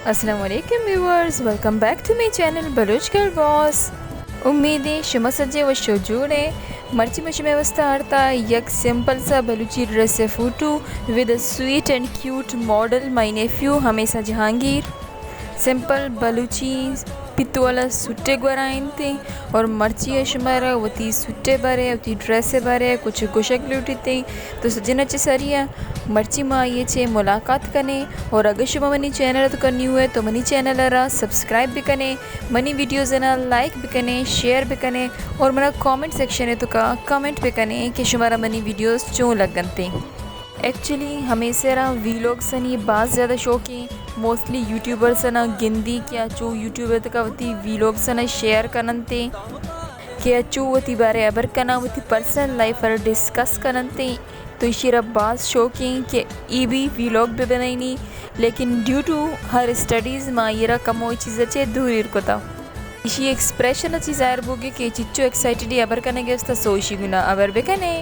अस्सलाम वालेकुम viewers, welcome back to my channel Baloch girl boss. उम्मीद है शुमा सज्जे व शोजूड़े मर्ची मुझ में वस्ता हरता यक सिंपल सा बलूची ड्रेस से photo with a sweet and cute model my nephew हमेशा जहांगीर सिंपल बलूची पित्तू वाला सुट्टे गुराइन थे और मर्ची शुमारा वती सुट्टे बारे वती ड्रेस बारे कुछ गुशक लूटी थे. तो सजन अच्छे सरिया मर्ची माँ ये छे मुलाकात कने और अगर शुमा मनी चैनल तो करनी हुए तो मनी चैनल रा सब्सक्राइब भी कने, मनी वीडियोज़ ना लाइक भी कने, शेयर भी कने और मेरा कमेंट सेक्शन है तो का कमेंट भी कने कि शुमारा मनी वीडियोज़ क्यों लगन थे. एक्चुअली हमेशा वीलॉग्स सनी बात ज़्यादा शौकी मोस्टली यूट्यूबर्स ना गिंदी क्या चो यूट्यूबर तक वती वीलॉग्स ना शेयर करनते कि अचो वती बारे अबर कना वती पर्सनल लाइफ पर डिस्कस करनते. तो इशिरा बात शौकी कि ई भी वीलॉग भी बनाईनी लेकिन ड्यू टू हर स्टडीज़ माँ ये कमो चीज़ अच्छे दूर इरकोता इशी एक्सप्रेशन अच्छी ज़ाहिर बोगे कि चिच्चो एक्साइटेड अबर कने गेस्ता सोशी गुना अबर बेकने.